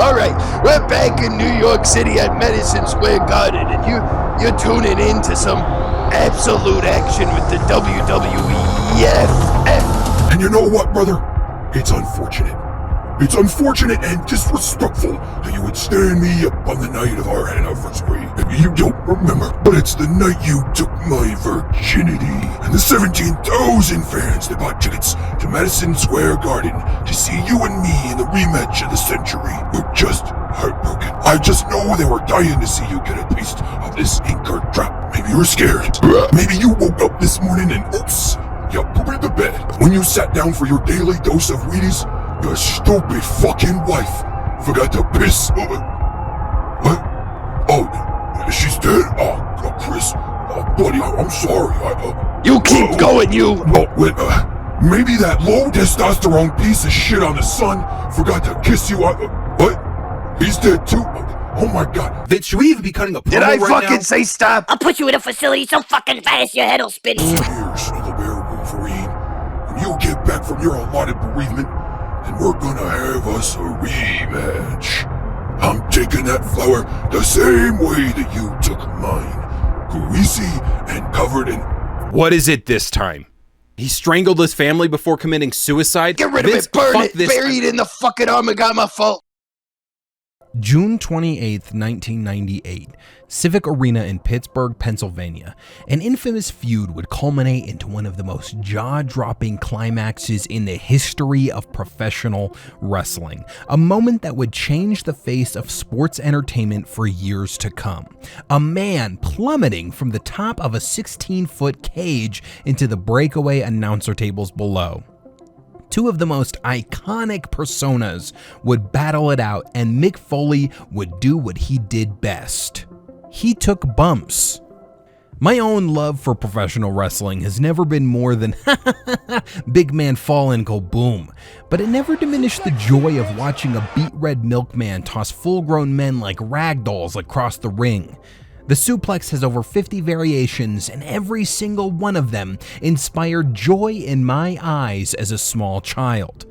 Alright, we're back in New York City at Madison Square Garden, and you're tuning in to some absolute action with the WWE. Yes. And you know what, brother? It's unfortunate. It's unfortunate and disrespectful that you would stand me up on the night of our anniversary. Maybe you don't remember, but it's the night you took my virginity. And the 17,000 fans that bought tickets to Madison Square Garden to see you and me in the rematch of the century were just heartbroken. I just know they were dying to see you get a taste of this anchor drop. Maybe you were scared. Maybe you woke up this morning and oops, you pooped the bed. When you sat down for your daily dose of Wheaties, your stupid fucking wife forgot to piss. What? Oh, she's dead? Oh, Chris. Oh, buddy, I'm sorry. You keep going, you. No, wait, maybe that low testosterone piece of shit on the sun forgot to kiss you. What? He's dead too? Oh my god. Vince, should we even be cutting a promo Did I right fucking now? say stop? I'll put you in a facility so fucking fast your head'll spin. 4 years of the bear Wolverine. When you get back from your allotted bereavement, and we're gonna have us a rematch. I'm taking that flower the same way that you took mine. Greasy and covered in... What is it this time? He strangled his family before committing suicide? Get rid of Vince, it, burn fuck it, this. bury it in the fucking Armagama fault. June 28th, 1998, Civic Arena in Pittsburgh, Pennsylvania. An infamous feud would culminate into one of the most jaw-dropping climaxes in the history of professional wrestling. A moment that would change the face of sports entertainment for years to come. A man plummeting from the top of a 16-foot cage into the breakaway announcer tables below. Two of the most iconic personas would battle it out, and Mick Foley would do what he did best. He took bumps. My own love for professional wrestling has never been more than big man fall and go boom, but it never diminished the joy of watching a beet red milkman toss full-grown men like ragdolls across the ring. The suplex has over 50 variations, and every single one of them inspired joy in my eyes as a small child.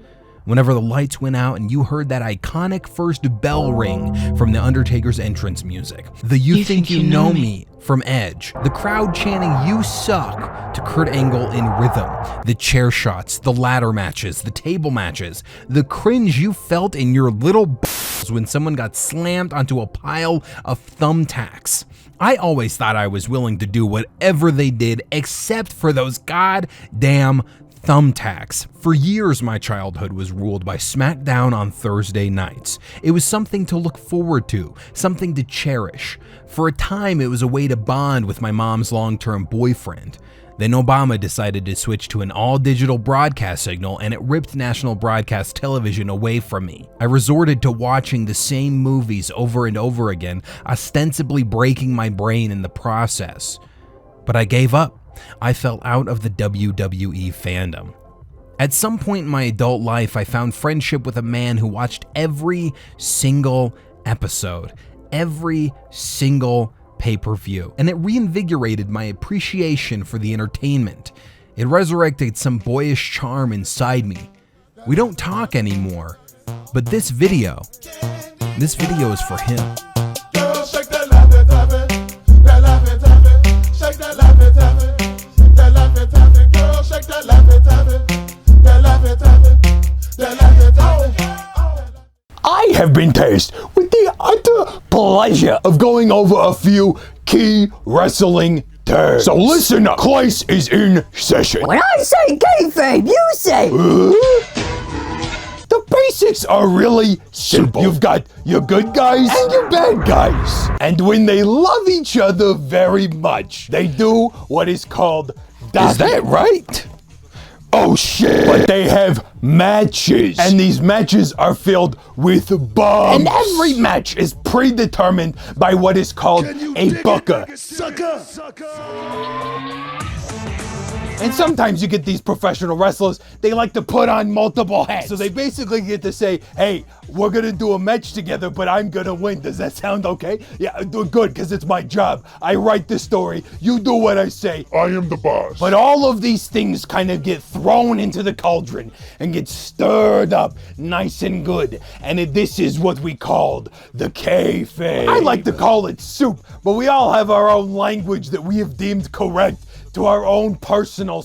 Whenever the lights went out and you heard that iconic first bell ring from The Undertaker's entrance music, the You Think You Know Me from Edge, the crowd chanting You Suck to Kurt Angle in rhythm, the chair shots, the ladder matches, the table matches, the cringe you felt in your little balls when someone got slammed onto a pile of thumbtacks. I always thought I was willing to do whatever they did except for those goddamn thumbtacks. For years, my childhood was ruled by SmackDown on Thursday nights. It was something to look forward to, something to cherish. For a time, it was a way to bond with my mom's long-term boyfriend. Then Obama decided to switch to an all-digital broadcast signal, and it ripped national broadcast television away from me. I resorted to watching the same movies over and over again, ostensibly breaking my brain in the process. But I gave up. I fell out of the WWE fandom. At some point in my adult life, I found friendship with a man who watched every single episode, every single pay-per-view, and it reinvigorated my appreciation for the entertainment. It resurrected some boyish charm inside me. We don't talk anymore, but this video is for him. I have been tasked with the utter pleasure of going over a few key wrestling terms. So listen up, class is in session. When I say kayfabe, you say... The basics are really simple. You've got your good guys and your bad guys. And when they love each other very much, they do what is called docking. Is that right? Oh shit! But they have matches, and these matches are filled with bumps. And every match is predetermined by what is called a booker. And sometimes you get these professional wrestlers, they like to put on multiple hats. So they basically get to say, hey, we're gonna do a match together, but I'm gonna win. Does that sound okay? Yeah, good, because it's my job. I write the story, you do what I say. I am the boss. But all of these things kind of get thrown into the cauldron and get stirred up nice and good. And this is what we called the kayfabe. I like to call it soup, but we all have our own language that we have deemed correct to our own personal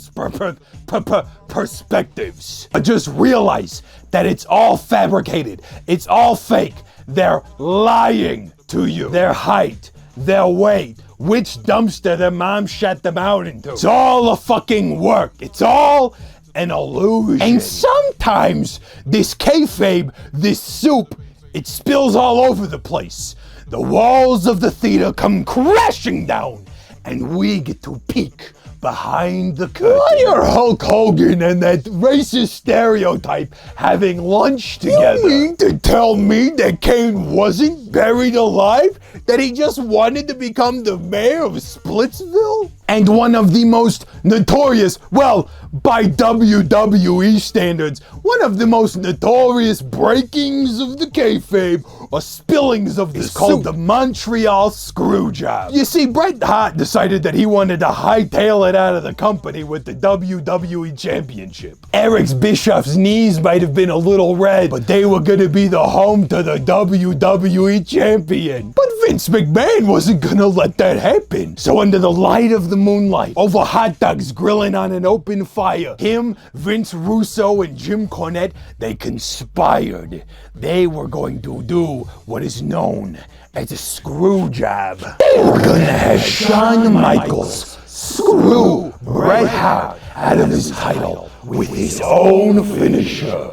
perspectives. But just realize that it's all fabricated. It's all fake. They're lying to you. Their height, their weight, which dumpster their mom shut them out into. It's all a fucking work. It's all an illusion. And sometimes this kayfabe, this soup, it spills all over the place. The walls of the theater come crashing down, and we get to peek behind the curtain. Why are Hulk Hogan and that racist stereotype having lunch together? You mean to tell me that Kane wasn't buried alive? That he just wanted to become the mayor of Splitsville? And one of the most notorious, well, by WWE standards, one of the most notorious breakings of the kayfabe or spillings of the soup, called the Montreal Screwjob. You see, Bret Hart decided that he wanted to hightail it out of the company with the WWE Championship. Eric Bischoff's knees might have been a little red, but they were gonna be the home to the WWE Champion. But Vince McMahon wasn't gonna let that happen. So under the light of the moonlight, over hot dogs grilling on an open fire, him, Vince Russo, and Jim Cornette, they conspired. They were going to do what is known as a screw job. They were gonna have Shawn Michaels screw Bret Hart out of his title with his own finisher.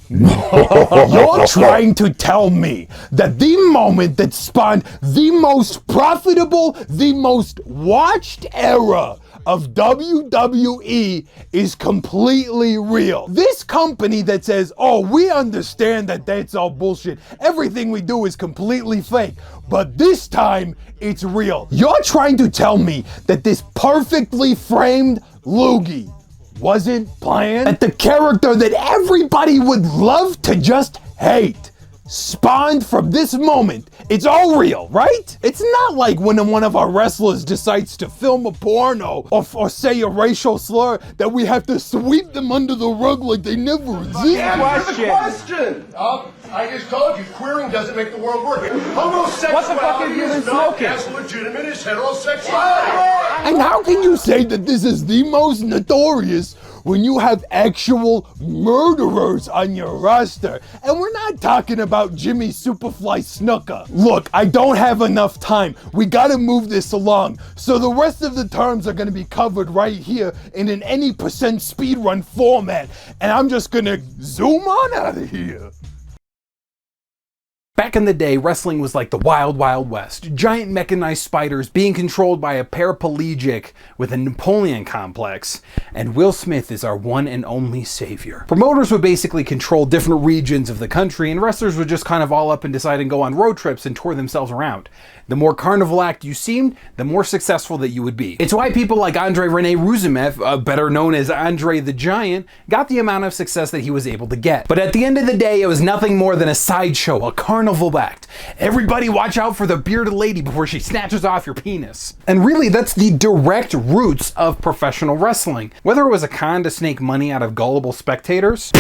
You're trying to tell me that the moment that spawned the most profitable, the most watched era of WWE is completely real. This company that says, oh, we understand that that's all bullshit. Everything we do is completely fake, but this time it's real. You're trying to tell me that this perfectly framed loogie wasn't planned? That the character that everybody would love to just hate spawned from this moment? It's all real, right? It's not like when one of our wrestlers decides to film a porno or say a racial slur that we have to sweep them under the rug like they never existed. Answer the question! I just told you, queering doesn't make the world work. Homosexuality is not as legitimate as heterosexuality. And how can you say that this is the most notorious when you have actual murderers on your roster? And we're not talking about Jimmy Superfly Snuka. Look, I don't have enough time. We gotta move this along. So the rest of the terms are gonna be covered right here in an any percent speedrun format. And I'm just gonna zoom on out of here. Back in the day, wrestling was like the wild, wild west. Giant mechanized spiders being controlled by a paraplegic with a Napoleon complex, and Will Smith is our one and only savior. Promoters would basically control different regions of the country, and wrestlers would just kind of all up and decide and go on road trips and tour themselves around. The more carnival act you seemed, the more successful that you would be. It's why people like Andre Rene Ruzimev, better known as Andre the Giant, got the amount of success that he was able to get. But at the end of the day, it was nothing more than a sideshow, a carnival act. Everybody watch out for the bearded lady before she snatches off your penis. And really, that's the direct roots of professional wrestling. Whether it was a con to snake money out of gullible spectators,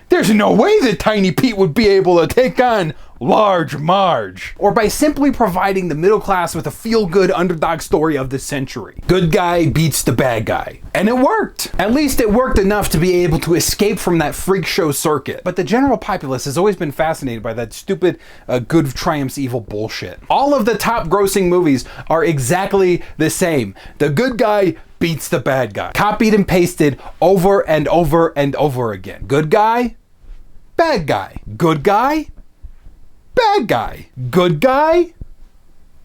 there's no way that Tiny Pete would be able to take on Large Marge, or by simply providing the middle class with a feel-good underdog story of the century. Good guy beats the bad guy. And it worked. At least it worked enough to be able to escape from that freak show circuit. But the general populace has always been fascinated by that stupid good triumphs evil bullshit. All of the top grossing movies are exactly the same. The good guy beats the bad guy. Copied and pasted over and over and over again. Good guy, bad guy. Good guy, bad guy. Good guy,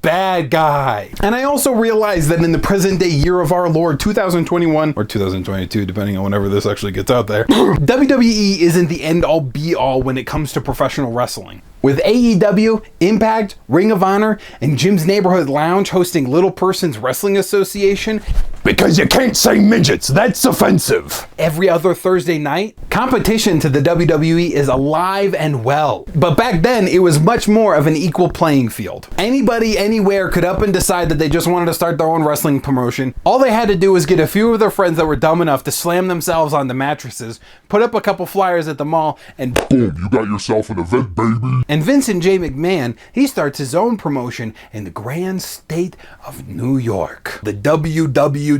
bad guy. And I also realized that in the present day year of our Lord 2021 or 2022, depending on whenever this actually gets out there, WWE isn't the end all be all when it comes to professional wrestling. With AEW, Impact, Ring of Honor, and Jim's Neighborhood Lounge hosting Little Person's Wrestling Association, because you can't say midgets, that's offensive. every other Thursday night, competition to the WWE is alive and well. But back then, it was much more of an equal playing field. Anybody, anywhere could up and decide that they just wanted to start their own wrestling promotion. All they had to do was get a few of their friends that were dumb enough to slam themselves on the mattresses, put up a couple flyers at the mall, and Boom, you got yourself an event, baby. And Vincent J. McMahon, he starts his own promotion in the grand state of New York. The WWF.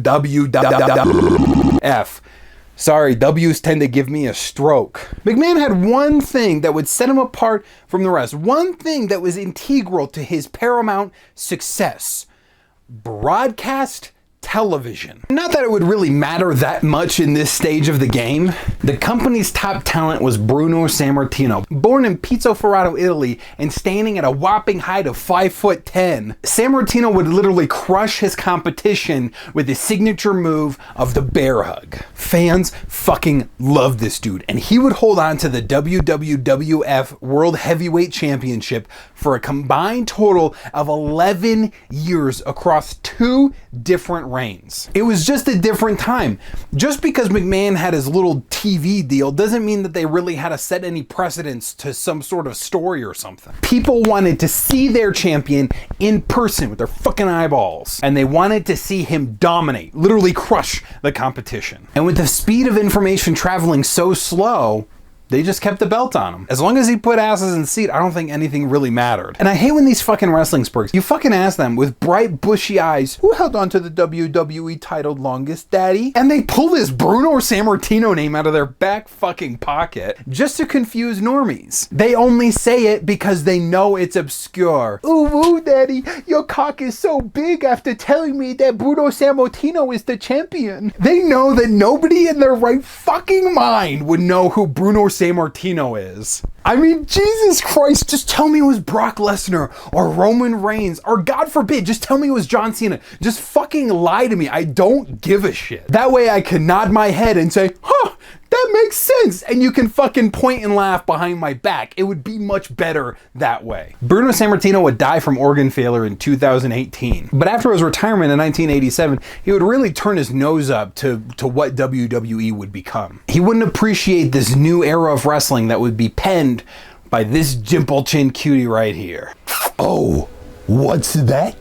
Sorry, W's tend to give me a stroke. McMahon had one thing that would set him apart from the rest. One thing that was integral to his paramount success. Broadcast television. Not that it would really matter that much in this stage of the game. The company's top talent was Bruno Sammartino. Born in Pizzoferrato, Italy, and standing at a whopping height of 5'10", Sammartino would literally crush his competition with his signature move of the bear hug. Fans fucking loved this dude, and he would hold on to the WWF World Heavyweight Championship for a combined total of 11 years across 2 different reigns. It was just a different time. Just because McMahon had his little TV deal doesn't mean that they really had to set any precedents to some sort of story or something. People wanted to see their champion in person with their fucking eyeballs, and they wanted to see him dominate, literally crush the competition. And with the speed of information traveling so slow, they just kept the belt on him. As long as he put asses in the seat, I don't think anything really mattered. And I hate when these fucking wrestling spurgs, you fucking ask them with bright bushy eyes, who held on to the WWE title longest, daddy? And they pull this Bruno Sammartino name out of their back fucking pocket just to confuse normies. They only say it because they know it's obscure. Ooh, daddy, your cock is so big after telling me that Bruno Sammartino is the champion. They know that nobody in their right fucking mind would know who Bruno Sammartino is. I mean, Jesus Christ, just tell me it was Brock Lesnar or Roman Reigns, or God forbid, just tell me it was John Cena. Just fucking lie to me. I don't give a shit. That way I can nod my head and say, huh, that makes sense. And you can fucking point and laugh behind my back. It would be much better that way. Bruno Sammartino would die from organ failure in 2018. But after his retirement in 1987, he would really turn his nose up to what WWE would become. He wouldn't appreciate this new era of wrestling that would be penned by this dimple chin cutie right here. Oh, what's that?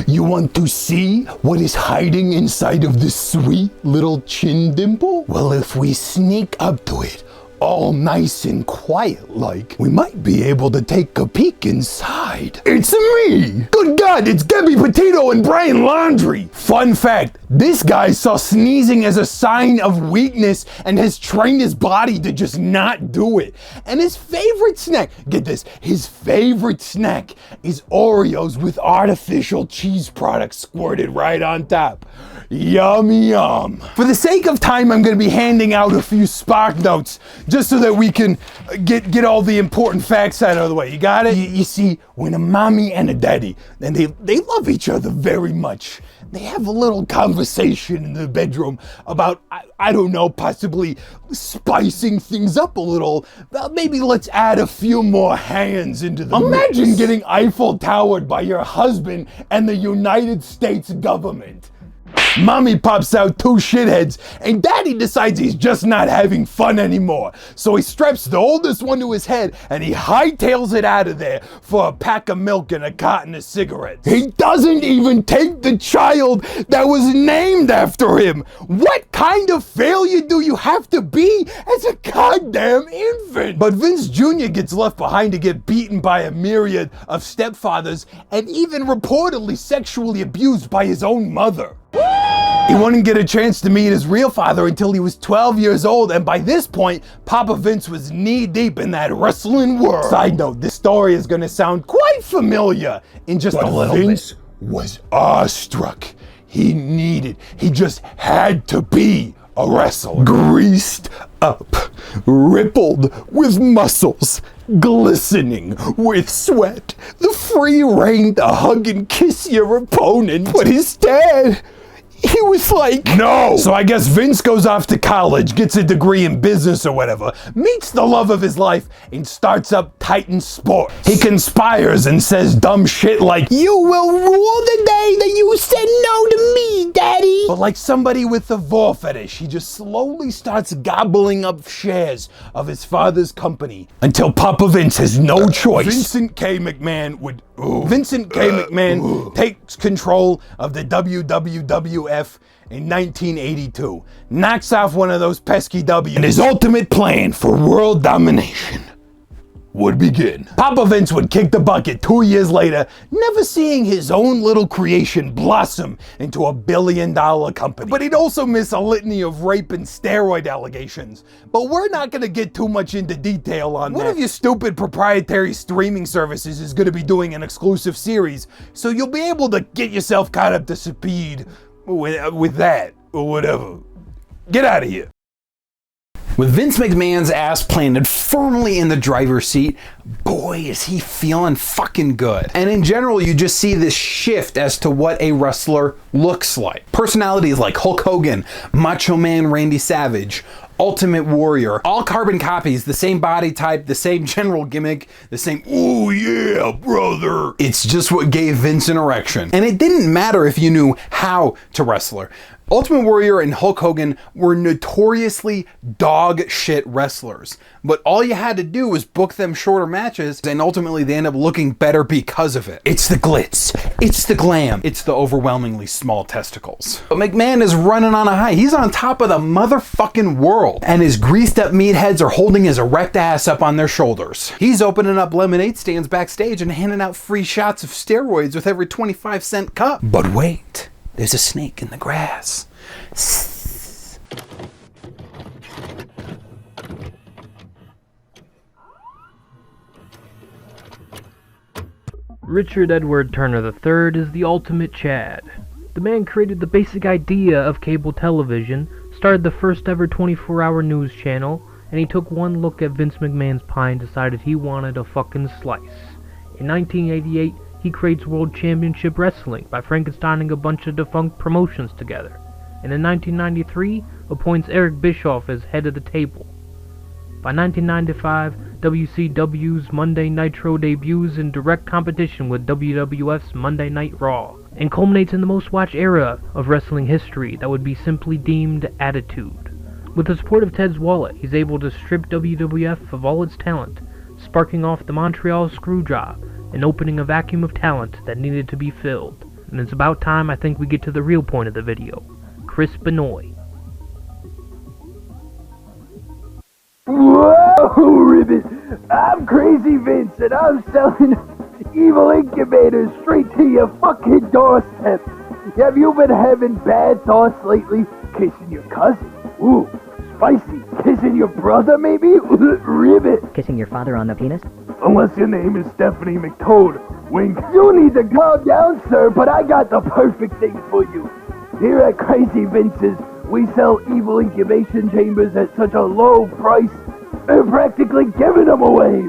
You want to see what is hiding inside of this sweet little chin dimple? Well, if we sneak up to it, all nice and quiet like, we might be able to take a peek inside. It's me! Good God, it's Gabby Petito and Brian Laundrie! Fun fact, this guy saw sneezing as a sign of weakness and has trained his body to just not do it. And his favorite snack, get this, his favorite snack is Oreos with artificial cheese products squirted right on top. Yummy yum. For the sake of time, I'm gonna be handing out a few spark notes just so that we can get all the important facts out of the way. You got it? You see, when a mommy and a daddy, and they love each other very much, they have a little conversation in the bedroom about, I don't know, possibly spicing things up a little. Well, maybe let's add a few more hands into the Imagine mix. Getting Eiffel Towered by your husband and the United States government. Mommy pops out 2 shitheads, and daddy decides he's just not having fun anymore. So he straps the oldest one to his head, and he hightails it out of there for a pack of milk and a carton of cigarettes. He doesn't even take the child that was named after him. What kind of failure do you have to be as a goddamn infant? But Vince Jr. gets left behind to get beaten by a myriad of stepfathers, and even reportedly sexually abused by his own mother. He wouldn't get a chance to meet his real father until he was 12 years old, and by this point, Papa Vince was knee-deep in that wrestling world. Side note, this story is gonna sound quite familiar in just a little bit. Vince was awestruck. He just had to be a wrestler. Greased up, rippled with muscles, glistening with sweat, the free reign to hug and kiss your opponent. But his dad, he was like, no! So I guess Vince goes off to college, gets a degree in business or whatever, meets the love of his life, and starts up Titan Sports. He conspires and says dumb shit like, you will rule the day that you said no to me, daddy. But like somebody with a vor fetish, he just slowly starts gobbling up shares of his father's company until Papa Vince has no choice. Vincent K. McMahon takes control of the WWF in 1982, knocks off one of those pesky W's, and his ultimate plan for world domination would begin. Papa Vince would kick the bucket 2 years later, never seeing his own little creation blossom into $1 billion company. But he'd also miss a litany of rape and steroid allegations. But we're not gonna get too much into detail on that. One of your stupid proprietary streaming services is gonna be doing an exclusive series, so you'll be able to get yourself caught up to speed with that, or whatever. Get out of here. With Vince McMahon's ass planted firmly in the driver's seat, boy, is he feeling fucking good. And in general, you just see this shift as to what a wrestler looks like. Personalities like Hulk Hogan, Macho Man Randy Savage, Ultimate Warrior, all carbon copies, the same body type, the same general gimmick, the same, ooh yeah, brother. It's just what gave Vince an erection. And it didn't matter if you knew how to wrestle. Ultimate Warrior and Hulk Hogan were notoriously dog shit wrestlers, but all you had to do was book them shorter matches, and ultimately they end up looking better because of it. It's the glitz, it's the glam, it's the overwhelmingly small testicles. But McMahon is running on a high. He's on top of the motherfucking world, and his greased up meatheads are holding his erect ass up on their shoulders. He's opening up lemonade stands backstage and handing out free shots of steroids with every 25-cent cup. But wait. There's a snake in the grass. Richard Edward Turner III is the ultimate Chad. The man created the basic idea of cable television, started the first ever 24-hour news channel, and he took one look at Vince McMahon's pie and decided he wanted a fucking slice. In 1988, he creates World Championship Wrestling by Frankensteining a bunch of defunct promotions together, and in 1993 appoints Eric Bischoff as head of the table. By 1995, WCW's Monday Nitro debuts in direct competition with WWF's Monday Night Raw, and culminates in the most watched era of wrestling history that would be simply deemed Attitude. With the support of Ted's wallet, he's able to strip WWF of all its talent, sparking off the Montreal Screwjob, and opening a vacuum of talent that needed to be filled. And it's about time I think we get to the real point of the video. Chris Benoit. Whoa, Ribbit! I'm Crazy Vince, and I'm selling evil incubators straight to your fucking doorstep. Have you been having bad thoughts lately? Kissing your cousin? Ooh, spicy. Kissing your brother, maybe? Ribbit! Kissing your father on the penis? Unless your name is Stephanie McToad. Wink. You need to calm down, sir, but I got the perfect thing for you. Here at Crazy Vince's, we sell evil incubation chambers at such a low price, they're practically giving them away.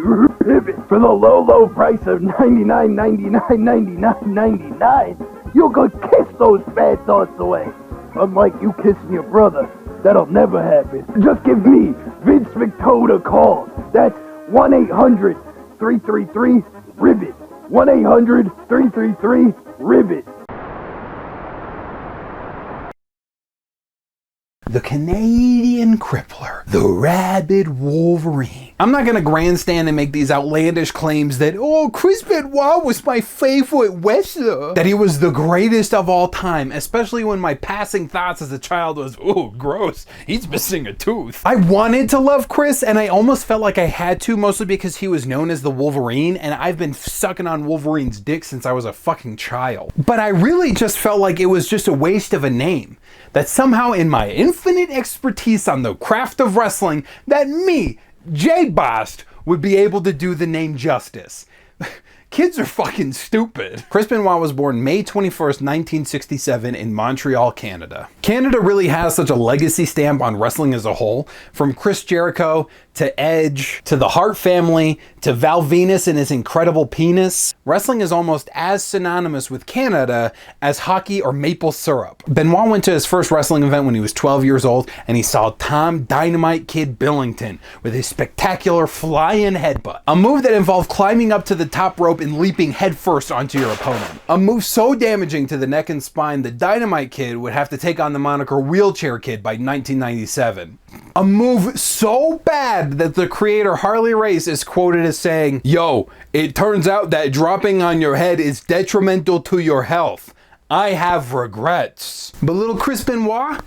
For the low price of $99.99, you could kiss those bad thoughts away. Unlike you kissing your brother, that'll never happen. Just give me, Vince McToad, a call. That's 1-800-333-RIBBIT. 1-800-333-RIBBIT. The Canadian Crippler, the Rabid Wolverine. I'm not gonna grandstand and make these outlandish claims that, oh, Chris Benoit was my favorite wrestler, that he was the greatest of all time, especially when my passing thoughts as a child was, oh, gross, he's missing a tooth. I wanted to love Chris, and I almost felt like I had to, mostly because he was known as the Wolverine, and I've been sucking on Wolverine's dick since I was a fucking child. But I really just felt like it was just a waste of a name. That somehow in my infinite expertise on the craft of wrestling, that me, jbost, would be able to do the name justice. Kids are fucking stupid. Chris Benoit was born May 21st, 1967 in Montreal, Canada. Canada really has such a legacy stamp on wrestling as a whole, from Chris Jericho to Edge, to the Hart family, to Val Venus and his incredible penis. Wrestling is almost as synonymous with Canada as hockey or maple syrup. Benoit went to his first wrestling event when he was 12 years old, and he saw Tom Dynamite Kid Billington with his spectacular fly-in headbutt. A move that involved climbing up to the top rope and leaping headfirst onto your opponent. A move so damaging to the neck and spine, the Dynamite Kid would have to take on the moniker Wheelchair Kid by 1997. A move so bad that the creator Harley Race is quoted as saying, "Yo, it turns out that dropping on your head is detrimental to your health. I have regrets." But little Chris Benoit,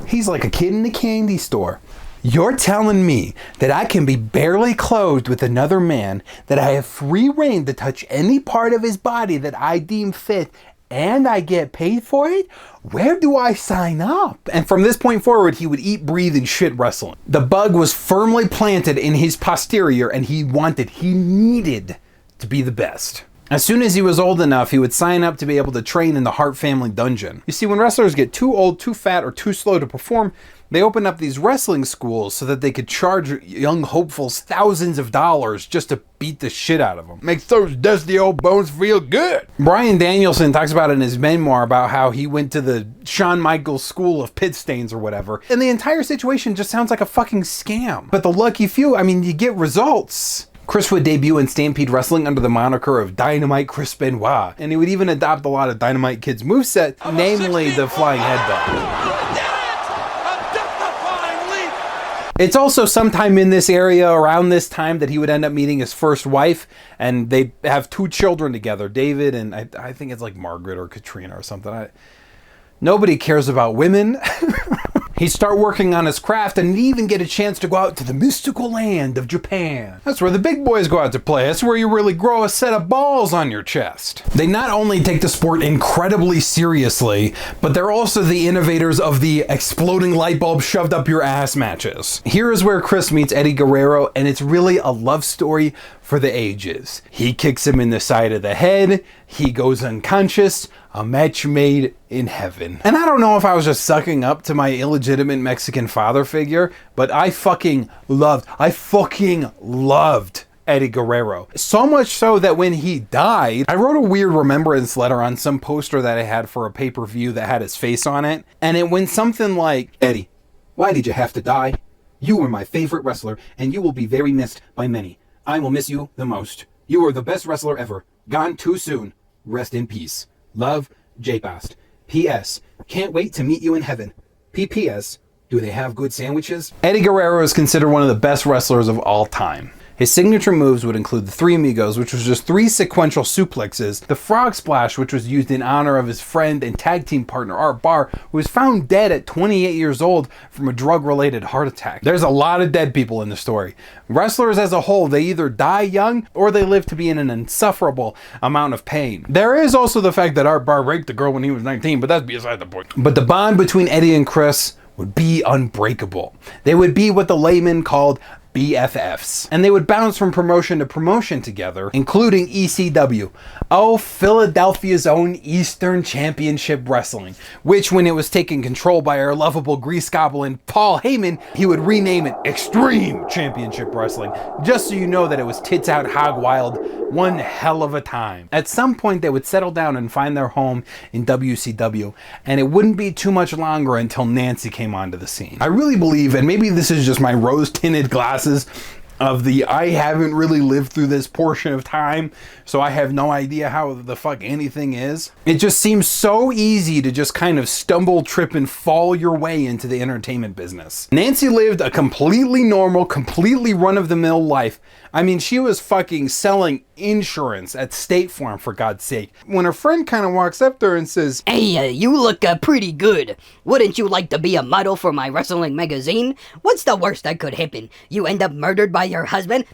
he's like a kid in a candy store. You're telling me that I can be barely clothed with another man, that I have free reign to touch any part of his body that I deem fit, and I get paid for it? Where do I sign up? And from this point forward, he would eat, breathe, and shit wrestling. The bug was firmly planted in his posterior, and he needed to be the best. As soon as he was old enough, he would sign up to be able to train in the Hart family dungeon. You see, when wrestlers get too old, too fat, or too slow to perform, they open up these wrestling schools so that they could charge young hopefuls thousands of dollars just to beat the shit out of them. Makes those dusty old bones feel good. Bryan Danielson talks about it in his memoir about how he went to the Shawn Michaels School of Pit Stains or whatever, and the entire situation just sounds like a fucking scam. But the lucky few, I mean, you get results. Chris would debut in Stampede Wrestling under the moniker of Dynamite Chris Benoit, and he would even adopt a lot of Dynamite Kid's moveset, namely the flying headbutt. It's also sometime in this area, around this time, that he would end up meeting his first wife, and they have 2 children together, David and I think it's like Margaret or Katrina or something. Nobody cares about women. He'd start working on his craft and even get a chance to go out to the mystical land of Japan. That's where the big boys go out to play. That's where you really grow a set of balls on your chest. They not only take the sport incredibly seriously, but they're also the innovators of the exploding light bulb shoved up your ass matches. Here is where Chris meets Eddie Guerrero, and it's really a love story for the ages. He kicks him in the side of the head, he goes unconscious, a match made in heaven. And I don't know if I was just sucking up to my illegitimate Mexican father figure, but I fucking loved Eddie Guerrero. So much so that when he died, I wrote a weird remembrance letter on some poster that I had for a pay-per-view that had his face on it, and it went something like, "Eddie, why did you have to die? You were my favorite wrestler, and you will be very missed by many. I will miss you the most. You were the best wrestler ever. Gone too soon. Rest in peace. Love, jbost. P.S. Can't wait to meet you in heaven. P.P.S. Do they have good sandwiches?" Eddie Guerrero is considered one of the best wrestlers of all time. His signature moves would include the Three Amigos, which was just 3 sequential suplexes, the Frog Splash, which was used in honor of his friend and tag team partner Art Barr, who was found dead at 28 years old from a drug-related heart attack. There's a lot of dead people in the story. Wrestlers as a whole, they either die young or they live to be in an insufferable amount of pain. There is also the fact that Art Barr raped the girl when he was 19, but that's beside the point. But the bond between Eddie and Chris would be unbreakable. They would be what the layman called BFFs. And they would bounce from promotion to promotion together, including ECW. Oh, Philadelphia's own Eastern Championship Wrestling, which when it was taken control by our lovable grease goblin Paul Heyman, he would rename it Extreme Championship Wrestling, just so you know that it was tits out hog wild, one hell of a time. At some point they would settle down and find their home in WCW, and it wouldn't be too much longer until Nancy came onto the scene. I really believe, and maybe this is just my rose-tinted glasses of the I haven't really lived through this portion of time, so I have no idea how the fuck anything is. It just seems so easy to just kind of stumble, trip, and fall your way into the entertainment business. Nancy lived a completely normal, completely run-of-the-mill life. I mean, she was fucking selling insurance at State Farm, for God's sake. When her friend kind of walks up to her and says, "Hey, you look pretty good. Wouldn't you like to be a model for my wrestling magazine? What's the worst that could happen? You end up murdered by by your husband.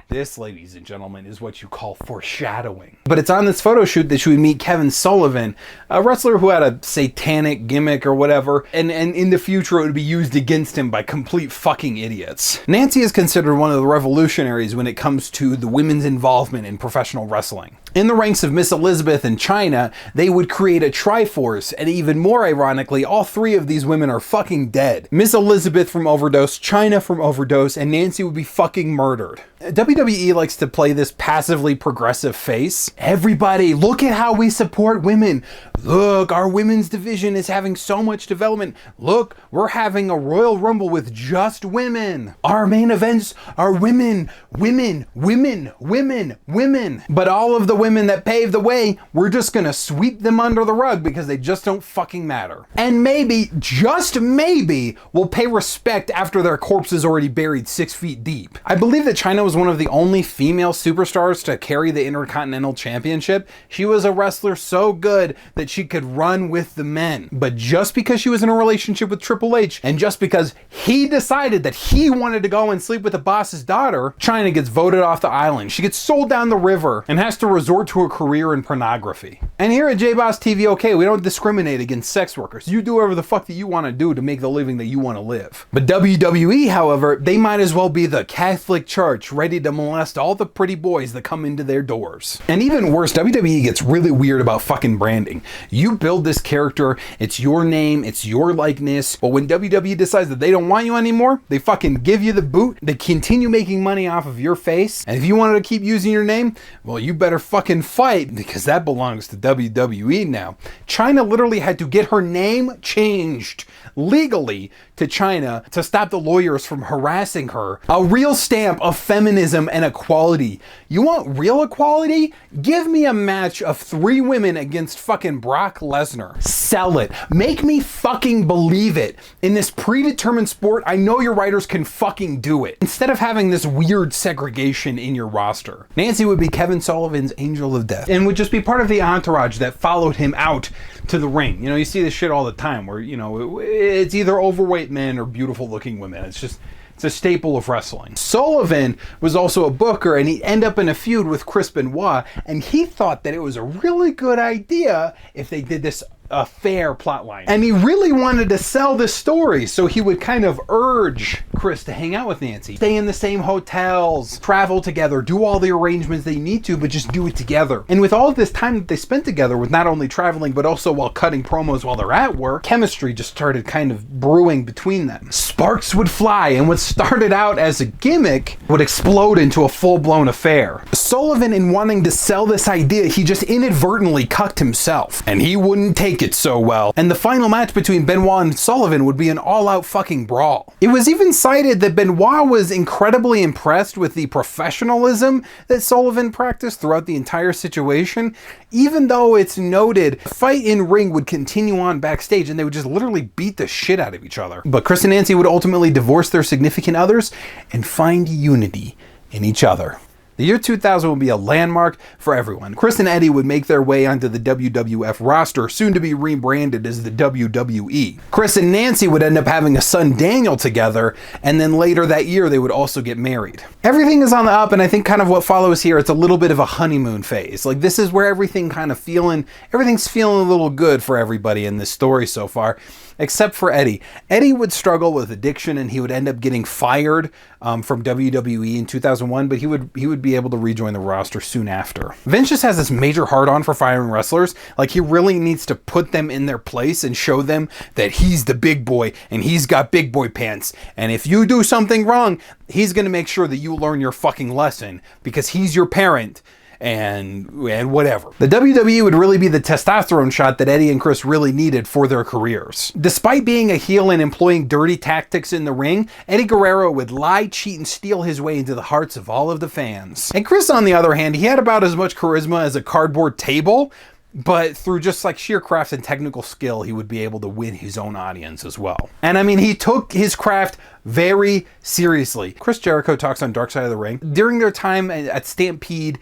This, ladies and gentlemen, is what you call foreshadowing. But it's on this photo shoot that she would meet Kevin Sullivan, a wrestler who had a satanic gimmick or whatever, and in the future it would be used against him by complete fucking idiots. Nancy is considered one of the revolutionaries when it comes to the women's involvement in professional wrestling. In the ranks of Miss Elizabeth and Chyna, they would create a Triforce, and even more ironically, all three of these women are fucking dead. Miss Elizabeth from overdose, Chyna from overdose, and Nancy would be fucking murdered. WWE likes to play this passively progressive face. Everybody, look at how we support women. Look, our women's division is having so much development. Look, we're having a Royal Rumble with just women. Our main events are women, women, women, women, women. But all of the women that paved the way, we're just gonna sweep them under the rug because they just don't fucking matter. And maybe, just maybe, we'll pay respect after their corpse is already buried 6 feet deep. I believe that Chyna was one of the only female superstars to carry the Intercontinental Championship. She was a wrestler so good that she could run with the men. But just because she was in a relationship with Triple H, and just because he decided that he wanted to go and sleep with the boss's daughter, Chyna gets voted off the island. She gets sold down the river and has to resort to a career in pornography. And here at jbost.TV, okay, we don't discriminate against sex workers. You do whatever the fuck that you want to do to make the living that you want to live. But WWE, however, they might as well be the Catholic Church, ready to molest all the pretty boys that come into their doors. And even worse, WWE gets really weird about fucking branding. You build this character, it's your name, it's your likeness, but when WWE decides that they don't want you anymore, they fucking give you the boot, they continue making money off of your face, and if you wanted to keep using your name, well, you better fucking fight, because that belongs to WWE now. Chyna literally had to get her name changed legally to Chyna to stop the lawyers from harassing her. A real stamp of feminism and equality. You want real equality? Give me a match of 3 women against fucking Brock Lesnar. Sell it. Make me fucking believe it. In this predetermined sport, I know your writers can fucking do it. Instead of having this weird segregation in your roster. Nancy would be Kevin Sullivan's angel of death and would just be part of the entourage that followed him out to the ring. You know, you see this shit all the time where, you know, it's either overweight men or beautiful looking women. It's a staple of wrestling. Sullivan was also a booker, and he'd end up in a feud with Chris Benoit, and he thought that it was a really good idea if they did this a fair plot line. And he really wanted to sell this story, so he would kind of urge Chris to hang out with Nancy. Stay in the same hotels, travel together, do all the arrangements they need to, but just do it together. And with all of this time that they spent together, with not only traveling, but also while cutting promos while they're at work, chemistry just started kind of brewing between them. Sparks would fly, and what started out as a gimmick would explode into a full-blown affair. Sullivan, in wanting to sell this idea, he just inadvertently cucked himself, and he wouldn't take it so well. And the final match between Benoit and Sullivan would be an all-out fucking brawl. It was even cited that Benoit was incredibly impressed with the professionalism that Sullivan practiced throughout the entire situation, even though it's noted the fight in ring would continue on backstage and they would just literally beat the shit out of each other. But Chris and Nancy would ultimately divorce their significant others and find unity in each other. The year 2000 would be a landmark for everyone. Chris and Eddie would make their way onto the WWF roster, soon to be rebranded as the WWE. Chris and Nancy would end up having a son, Daniel, together, and then later that year they would also get married. Everything is on the up, and I think kind of what follows here, it's a little bit of a honeymoon phase. Like, this is where everything's feeling a little good for everybody in this story so far. Except for Eddie. Eddie would struggle with addiction, and he would end up getting fired from WWE in 2001, but he would be able to rejoin the roster soon after. Vince just has this major hard-on for firing wrestlers. Like, he really needs to put them in their place and show them that he's the big boy and he's got big boy pants. And if you do something wrong, he's going to make sure that you learn your fucking lesson because he's your parent. And whatever. The WWE would really be the testosterone shot that Eddie and Chris really needed for their careers. Despite being a heel and employing dirty tactics in the ring, Eddie Guerrero would lie, cheat, and steal his way into the hearts of all of the fans. And Chris, on the other hand, he had about as much charisma as a cardboard table, but through just like sheer craft and technical skill, he would be able to win his own audience as well. And I mean, he took his craft very seriously. Chris Jericho talks on Dark Side of the Ring. During their time at Stampede,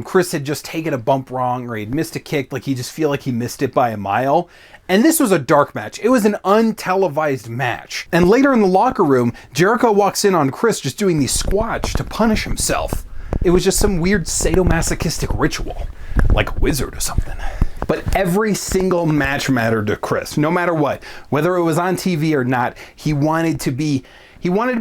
Chris had just taken a bump wrong, or he'd missed a kick, like he just feel like he missed it by a mile. And this was a dark match. It was an untelevised match. And later in the locker room, Jericho walks in on Chris just doing these squats to punish himself. It was just some weird sadomasochistic ritual, like a wizard or something. But every single match mattered to Chris, no matter what. Whether it was on TV or not, he wanted to be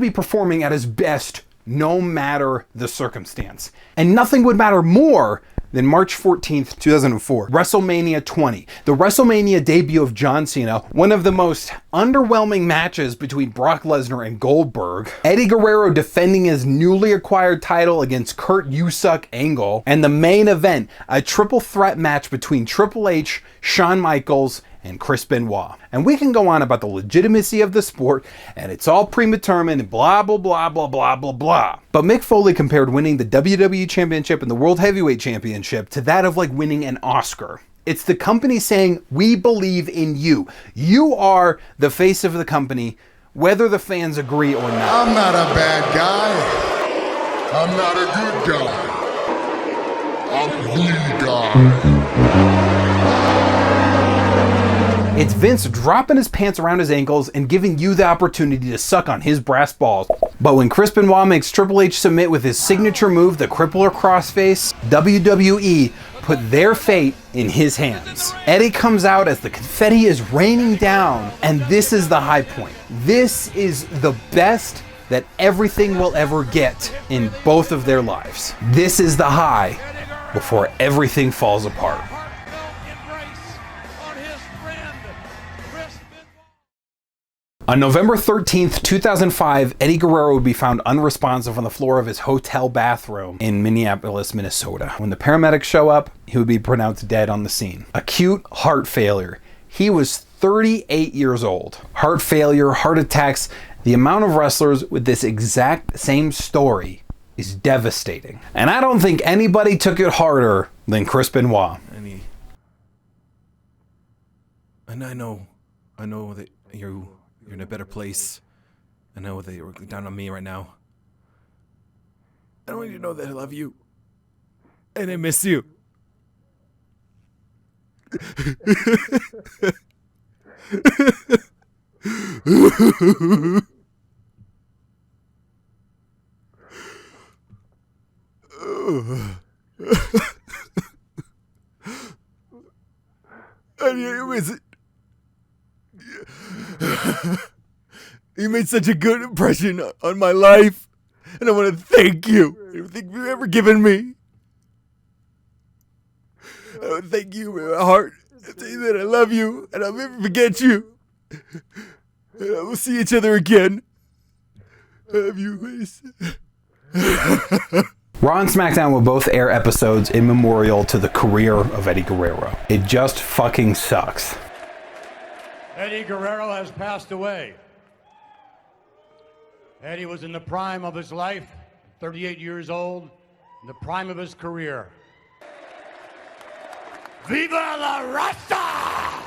performing at his best, no matter the circumstance. And nothing would matter more than March 14th, 2004, WrestleMania 20, the WrestleMania debut of John Cena, one of the most underwhelming matches between Brock Lesnar and Goldberg, Eddie Guerrero defending his newly acquired title against Kurt "You Suck" Angle, and the main event, a triple threat match between Triple H, Shawn Michaels, and Chris Benoit. And we can go on about the legitimacy of the sport, and it's all predetermined and blah, blah, blah, blah, blah, blah, blah. But Mick Foley compared winning the WWE Championship and the World Heavyweight Championship to that of like winning an Oscar. It's the company saying, we believe in you. You are the face of the company, whether the fans agree or not. I'm not a bad guy. I'm not a good guy. I'm the guy. It's Vince dropping his pants around his ankles and giving you the opportunity to suck on his brass balls. But when Chris Benoit makes Triple H submit with his signature move, the crippler crossface, WWE put their fate in his hands. Eddie comes out as the confetti is raining down, and this is the high point. This is the best that everything will ever get in both of their lives. This is the high before everything falls apart. On November 13th, 2005, Eddie Guerrero would be found unresponsive on the floor of his hotel bathroom in Minneapolis, Minnesota. When the paramedics show up, he would be pronounced dead on the scene. Acute heart failure. He was 38 years old. Heart failure, heart attacks, the amount of wrestlers with this exact same story is devastating. And I don't think anybody took it harder than Chris Benoit. And I know that you're in a better place. I know that you're down on me right now. I want you to know that I love you. And I miss you. And you miss it. You made such a good impression on my life, and I want to thank you for everything you've ever given me. I want to thank you with my heart, and tell you that I love you, and I'll never forget you. And I will see each other again. I love you, Mace. Raw and SmackDown will both air episodes in memorial to the career of Eddie Guerrero. It just fucking sucks. Eddie Guerrero has passed away. Eddie was in the prime of his life, 38 years old, in the prime of his career. Viva la Rasta!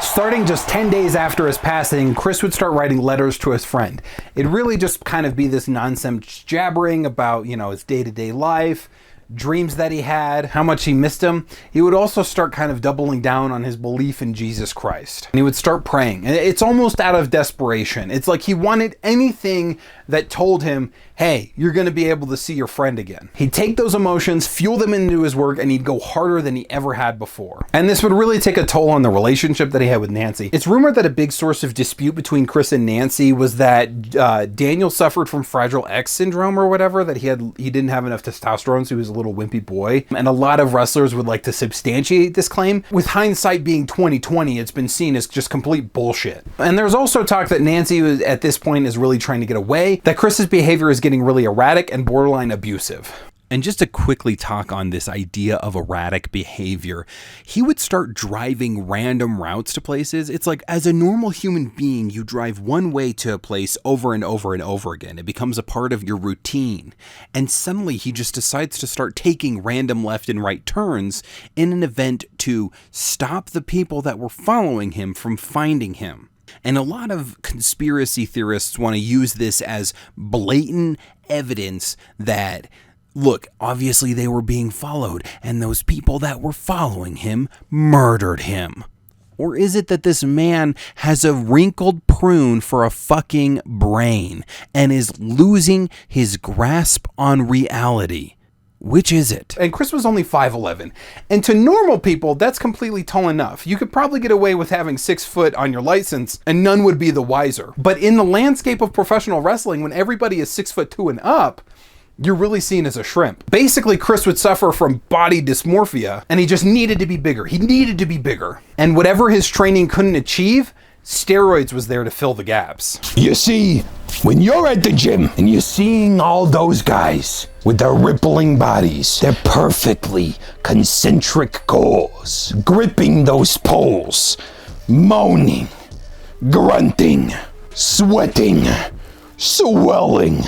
Starting just 10 days after his passing, Chris would start writing letters to his friend. It'd really just kind of be this nonsense jabbering about, his day-to-day life, dreams that he had, how much he missed him. He would also start kind of doubling down on his belief in Jesus Christ. And he would start praying. It's almost out of desperation. It's like he wanted anything that told him, hey, you're going to be able to see your friend again. He'd take those emotions, fuel them into his work, and he'd go harder than he ever had before. And this would really take a toll on the relationship that he had with Nancy. It's rumored that a big source of dispute between Chris and Nancy was that Daniel suffered from Fragile X syndrome or whatever, that he didn't have enough testosterone, so he was a little wimpy boy. And a lot of wrestlers would like to substantiate this claim. With hindsight being 2020, it's been seen as just complete bullshit. And there's also talk that Nancy was, at this point, is really trying to get away, that Chris's behavior is getting really erratic and borderline abusive. And just to quickly talk on this idea of erratic behavior, he would start driving random routes to places. It's like, as a normal human being, you drive one way to a place over and over and over again. It becomes a part of your routine. And suddenly he just decides to start taking random left and right turns in an event to stop the people that were following him from finding him. And a lot of conspiracy theorists want to use this as blatant evidence that, look, obviously they were being followed, and those people that were following him murdered him. Or is it that this man has a wrinkled prune for a fucking brain and is losing his grasp on reality? Which is it? And Chris was only 5'11", and to normal people, that's completely tall enough. You could probably get away with having 6 foot on your license, and none would be the wiser. But in the landscape of professional wrestling, when everybody is 6'2" and up, you're really seen as a shrimp. Basically, Chris would suffer from body dysmorphia, and he just needed to be bigger. He needed to be bigger. And whatever his training couldn't achieve, steroids was there to fill the gaps. You see, when you're at the gym and you're seeing all those guys with their rippling bodies, their perfectly concentric goals, gripping those poles, moaning, grunting, sweating, swelling,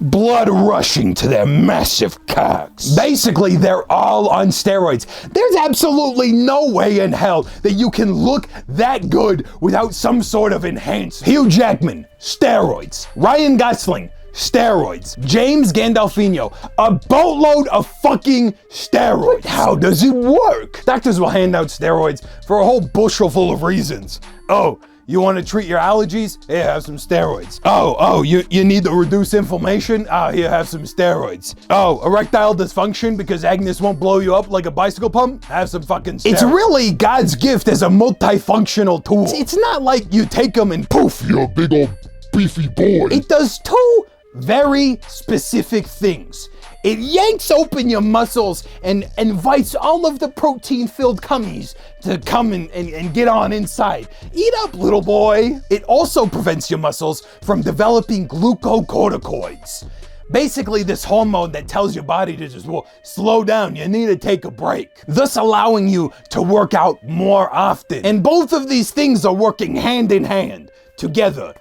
blood rushing to their massive cocks. Basically, they're all on steroids. There's absolutely no way in hell that you can look that good without some sort of enhancement. Hugh Jackman, steroids. Ryan Gosling, steroids. James Gandolfino, a boatload of fucking steroids. But how does it work? Doctors will hand out steroids for a whole bushel full of reasons. Oh, you want to treat your allergies? Here, have some steroids. Oh, you need to reduce inflammation? Here, have some steroids. Oh, erectile dysfunction because Agnes won't blow you up like a bicycle pump? Have some fucking steroids. It's really God's gift as a multifunctional tool. It's not like you take them and poof, You're a big old beefy boy. It does 2 very specific things. It yanks open your muscles and invites all of the protein-filled cummies to come and get on inside. Eat up, little boy. It also prevents your muscles from developing glucocorticoids. Basically, this hormone that tells your body to just, well, slow down, you need to take a break, thus allowing you to work out more often. And both of these things are working hand in hand together,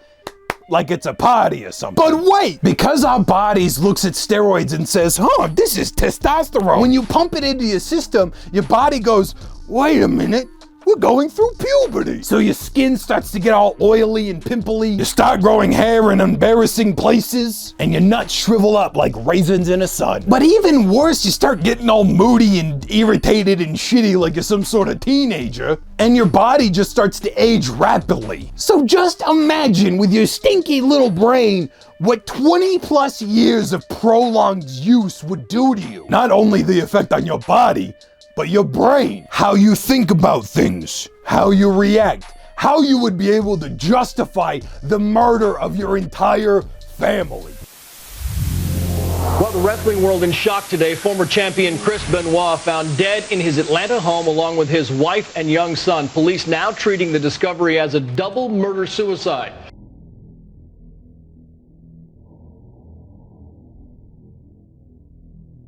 like it's a party or something. But wait, because our bodies looks at steroids and says, this is testosterone. When you pump it into your system, your body goes, wait a minute, we're going through puberty. So your skin starts to get all oily and pimply. You start growing hair in embarrassing places, and your nuts shrivel up like raisins in a sun. But even worse, you start getting all moody and irritated and shitty like you're some sort of teenager, and your body just starts to age rapidly. So just imagine with your stinky little brain what 20 plus years of prolonged use would do to you. Not only the effect on your body, but your brain, how you think about things, how you react, how you would be able to justify the murder of your entire family. Well, the wrestling world in shock today. Former champion Chris Benoit found dead in his Atlanta home along with his wife and young son. Police now treating the discovery as a double murder-suicide.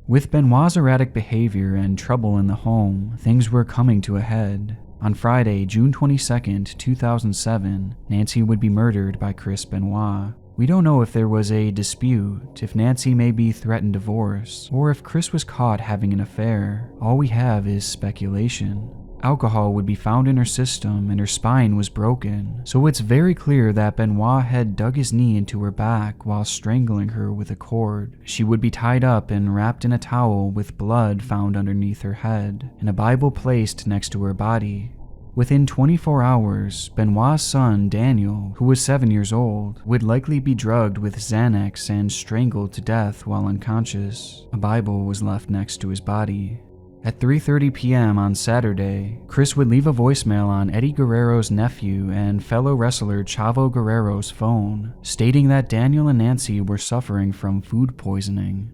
With Benoit's erratic behavior and trouble in the home, things were coming to a head. On Friday, June 22nd, 2007, Nancy would be murdered by Chris Benoit. We don't know if there was a dispute, if Nancy maybe threatened divorce, or if Chris was caught having an affair. All we have is speculation. Alcohol would be found in her system and her spine was broken, so it's very clear that Benoit had dug his knee into her back while strangling her with a cord. She would be tied up and wrapped in a towel with blood found underneath her head, and a Bible placed next to her body. Within 24 hours, Benoit's son, Daniel, who was 7 years old, would likely be drugged with Xanax and strangled to death while unconscious. A Bible was left next to his body. At 3:30 p.m. on Saturday, Chris would leave a voicemail on Eddie Guerrero's nephew and fellow wrestler Chavo Guerrero's phone, stating that Daniel and Nancy were suffering from food poisoning.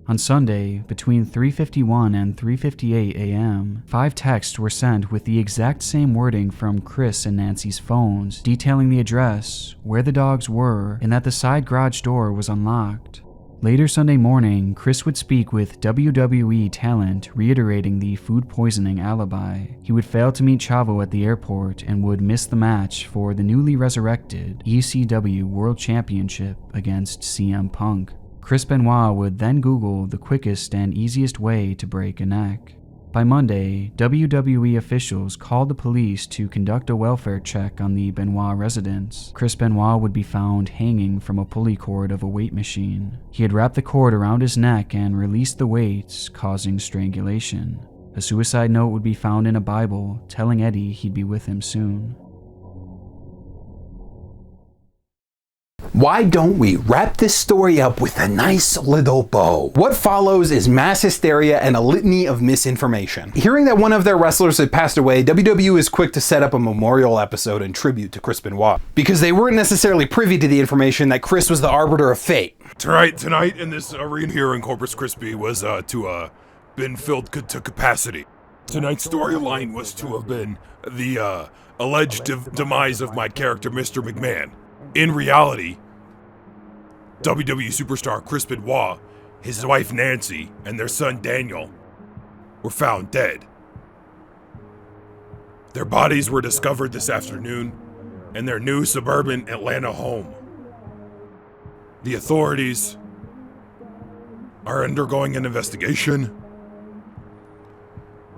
On Sunday, between 3:51 and 3:58 a.m., 5 texts were sent with the exact same wording from Chris and Nancy's phones, detailing the address, where the dogs were, and that the side garage door was unlocked. Later Sunday morning, Chris would speak with WWE talent, reiterating the food poisoning alibi. He would fail to meet Chavo at the airport and would miss the match for the newly resurrected ECW World Championship against CM Punk. Chris Benoit would then Google the quickest and easiest way to break a neck. By Monday, WWE officials called the police to conduct a welfare check on the Benoit residence. Chris Benoit would be found hanging from a pulley cord of a weight machine. He had wrapped the cord around his neck and released the weights, causing strangulation. A suicide note would be found in a Bible, telling Eddie he'd be with him soon. Why don't we wrap this story up with a nice little bow? What follows is mass hysteria and a litany of misinformation. Hearing that one of their wrestlers had passed away, WWE is quick to set up a memorial episode in tribute to Chris Benoit, because they weren't necessarily privy to the information that Chris was the arbiter of fate. Tonight in this arena here in Corpus Christi was been filled to capacity. Tonight's storyline was to have been the alleged demise of my character, Mr. McMahon. In reality, WWE superstar Chris Benoit, his wife Nancy, and their son Daniel were found dead. Their bodies were discovered this afternoon in their new suburban Atlanta home. The authorities are undergoing an investigation.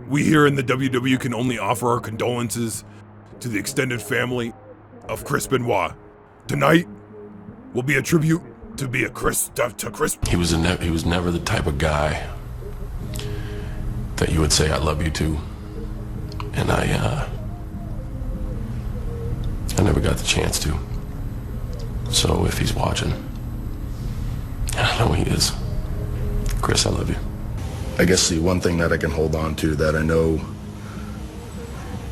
We here in the WWE can only offer our condolences to the extended family of Chris Benoit. Tonight will be a tribute to Chris. He was never the type of guy that you would say I love you to, and I never got the chance to. So if he's watching, I know he is. Chris, I love you. I guess the one thing that I can hold on to, that I know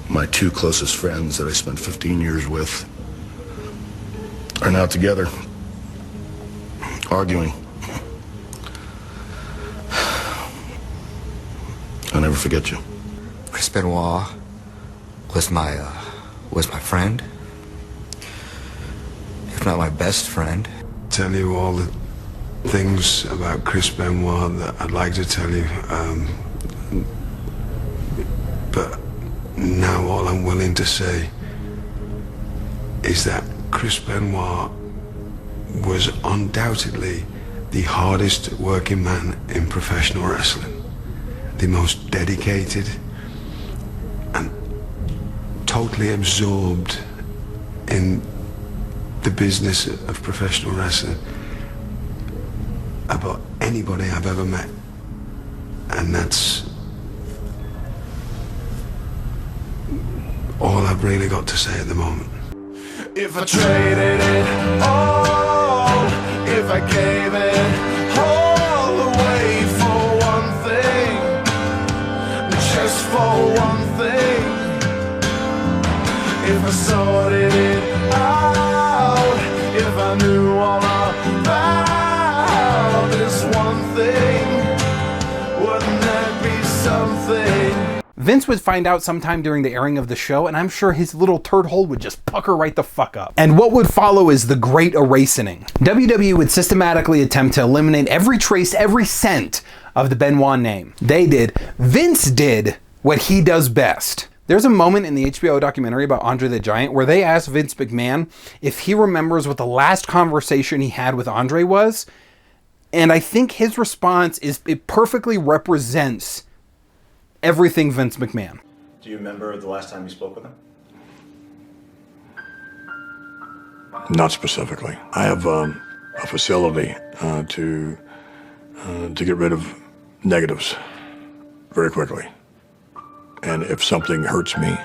my two closest friends that I spent 15 years with are now together, arguing. I'll never forget you. Chris Benoit was my friend, if not my best friend. Tell you all the things about Chris Benoit that I'd like to tell you, but now all I'm willing to say is that Chris Benoit was undoubtedly the hardest working man in professional wrestling, the most dedicated and totally absorbed in the business of professional wrestling about anybody I've ever met. And that's all I've really got to say at the moment. If I traded it all, if I gave it all away for one thing, just for one thing, if I sorted it out, if I knew all about this one thing, wouldn't that be something? Vince would find out sometime during the airing of the show, and I'm sure his little turd hole would just pucker right the fuck up. And what would follow is the Great Erasing. WWE would systematically attempt to eliminate every trace, every cent of the Benoit name. They did. Vince did what he does best. There's a moment in the HBO documentary about Andre the Giant where they asked Vince McMahon if he remembers what the last conversation he had with Andre was, and I think his response it perfectly represents everything Vince McMahon. Do you remember the last time you spoke with him? Not specifically. I have a facility to get rid of negatives very quickly. And if something hurts me,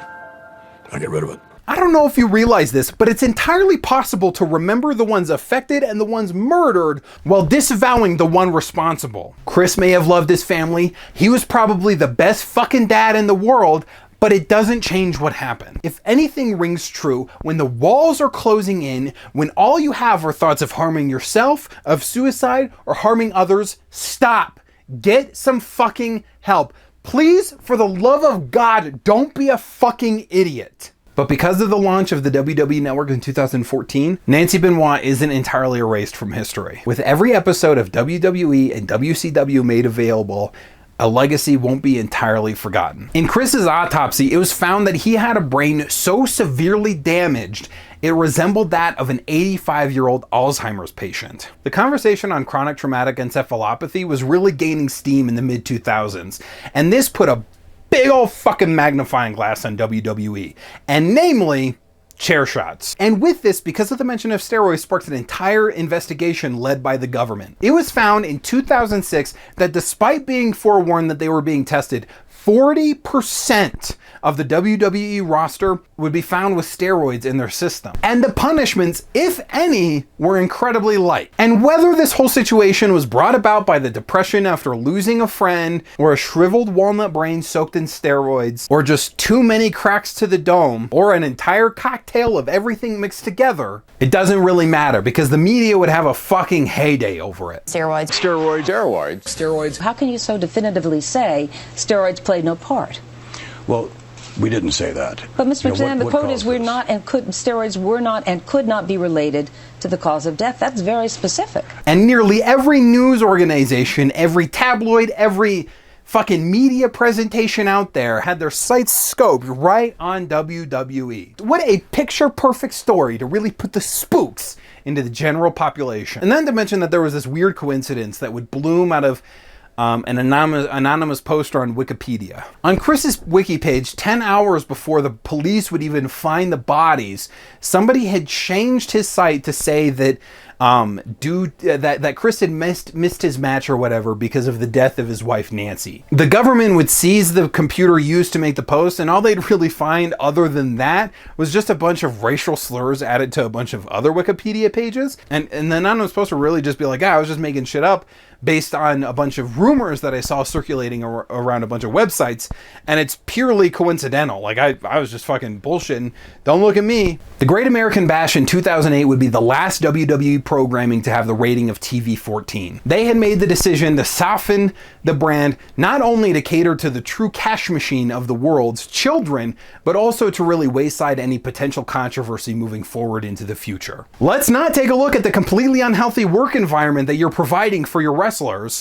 I get rid of it. I don't know if you realize this, but it's entirely possible to remember the ones affected and the ones murdered while disavowing the one responsible. Chris may have loved his family. He was probably the best fucking dad in the world, but it doesn't change what happened. If anything rings true, when the walls are closing in, when all you have are thoughts of harming yourself, of suicide, or harming others, stop. Get some fucking help. Please, for the love of God, don't be a fucking idiot. But because of the launch of the WWE Network in 2014, Nancy Benoit isn't entirely erased from history. With every episode of WWE and WCW made available, a legacy won't be entirely forgotten. In Chris's autopsy, it was found that he had a brain so severely damaged it resembled that of an 85-year-old Alzheimer's patient. The conversation on chronic traumatic encephalopathy was really gaining steam in the mid-2000s, and this put a big old fucking magnifying glass on WWE, and namely, chair shots. And with this, because of the mention of steroids, sparked an entire investigation led by the government. It was found in 2006 that despite being forewarned that they were being tested, 40% of the WWE roster would be found with steroids in their system. And the punishments, if any, were incredibly light. And whether this whole situation was brought about by the depression after losing a friend, or a shriveled walnut brain soaked in steroids, or just too many cracks to the dome, or an entire cocktail of everything mixed together, it doesn't really matter because the media would have a fucking heyday over it. Steroids. Steroids. Steroids. Steroids. How can you so definitively say steroids played no part? Well, we didn't say that. But Mr. McMahon, the quote is steroids were not and could not be related to the cause of death. That's very specific. And nearly every news organization, every tabloid, every fucking media presentation out there had their sights scoped right on WWE. What a picture-perfect story to really put the spooks into the general population. And then to mention that there was this weird coincidence that would bloom out of an anonymous poster on Wikipedia. On Chris's wiki page, 10 hours before the police would even find the bodies, somebody had changed his site to say that that Chris had missed his match or whatever because of the death of his wife Nancy. The government would seize the computer used to make the post, and all they'd really find other than that was just a bunch of racial slurs added to a bunch of other Wikipedia pages. And the anonymous poster really just be like, I was just making shit up based on a bunch of rumors that I saw circulating around a bunch of websites, and it's purely coincidental. Like, I was just fucking bullshitting. Don't look at me. The Great American Bash in 2008 would be the last WWE programming to have the rating of TV 14. They had made the decision to soften the brand, not only to cater to the true cash machine of the world's children, but also to really wayside any potential controversy moving forward into the future. Let's not take a look at the completely unhealthy work environment that you're providing for your wrestlers.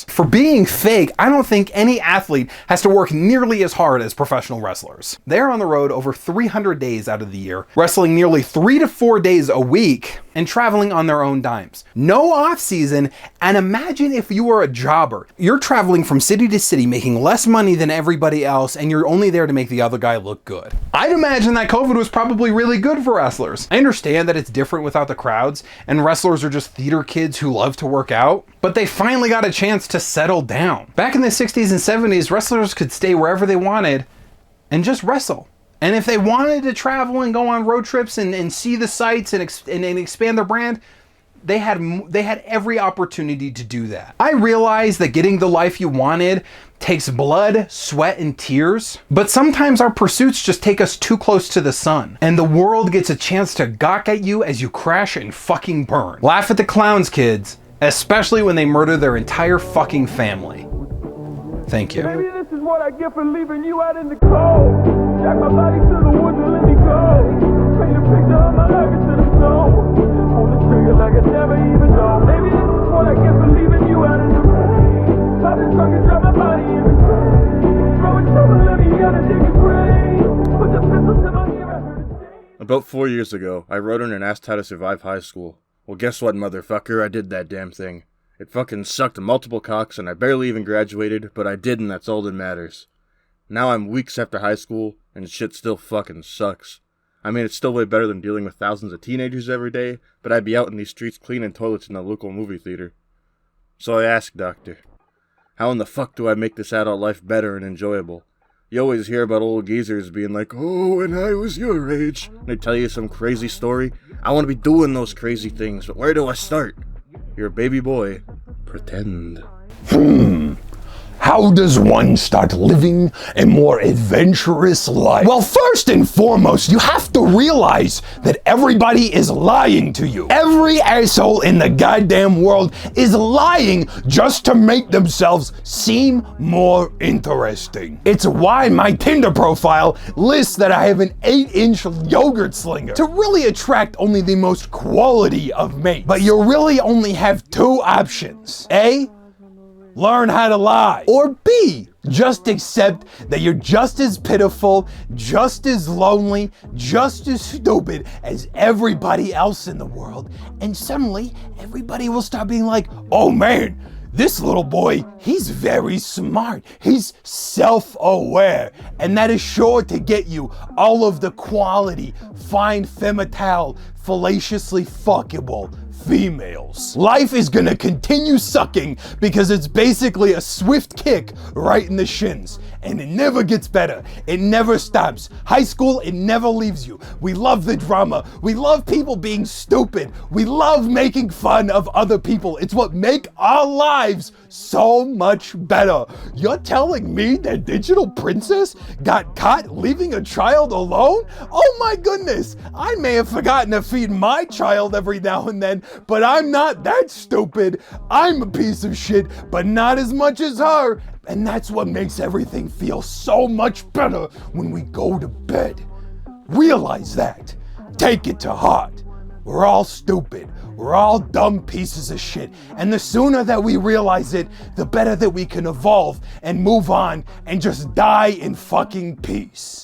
For being fake, I don't think any athlete has to work nearly as hard as professional wrestlers. They're on the road over 300 days out of the year, wrestling nearly 3 to 4 days a week, and traveling on their own dimes. No off season, and imagine if you were a jobber. You're traveling from city to city, making less money than everybody else, and you're only there to make the other guy look good. I'd imagine that COVID was probably really good for wrestlers. I understand that it's different without the crowds, and wrestlers are just theater kids who love to work out, but they finally got a chance to settle down. Back in the 60s and 70s, wrestlers could stay wherever they wanted and just wrestle. And if they wanted to travel and go on road trips and see the sights and expand their brand, they had every opportunity to do that. I realize that getting the life you wanted takes blood, sweat, and tears, but sometimes our pursuits just take us too close to the sun, and the world gets a chance to gawk at you as you crash and fucking burn. Laugh at the clowns, kids, especially when they murder their entire fucking family. Thank you. Maybe this is what I get for leaving you out in the cold. Jack my body to the woods and let me go. Paint a picture of my life into the snow. Pull the trigger like I never even know. Maybe this is what I get for leaving you out in the rain. Pop the trunk and drop my body in the grave. Throw it over, let me out and dig a grave. Put the pistol to my ear, I heard it sing. About 4 years ago, I wrote in and asked how to survive high school. Well, guess what, motherfucker? I did that damn thing. It fucking sucked multiple cocks, and I barely even graduated, but I did, and that's all that matters. Now I'm weeks after high school, and shit still fucking sucks. I mean, it's still way better than dealing with thousands of teenagers every day, but I'd be out in these streets cleaning toilets in a local movie theater. So I asked Doctor, how in the fuck do I make this adult life better and enjoyable? You always hear about old geezers being like, oh, when I was your age, and they tell you some crazy story. I want to be doing those crazy things, but where do I start? You're a baby boy. Pretend. How How does one start living a more adventurous life? Well, first and foremost, you have to realize that everybody is lying to you. Every asshole in the goddamn world is lying just to make themselves seem more interesting. It's why my Tinder profile lists that I have an 8-inch yogurt slinger to really attract only the most quality of mates. But you really only have two options. A, learn how to lie. Or B, just accept that you're just as pitiful, just as lonely, just as stupid as everybody else in the world. And suddenly, everybody will start being like, oh man, this little boy, he's very smart. He's self-aware. And that is sure to get you all of the quality, fine femmetile, fallaciously fuckable females. Life is gonna continue sucking because it's basically a swift kick right in the shins. And it never gets better. It never stops. High school, it never leaves you. We love the drama. We love people being stupid. We love making fun of other people. It's what makes our lives so much better. You're telling me that Digital Princess got caught leaving a child alone? Oh my goodness. I may have forgotten to feed my child every now and then, but I'm not that stupid. I'm a piece of shit, but not as much as her. And that's what makes everything feel so much better when we go to bed. Realize that. Take it to heart. We're all stupid. We're all dumb pieces of shit. And the sooner that we realize it, the better that we can evolve and move on and just die in fucking peace.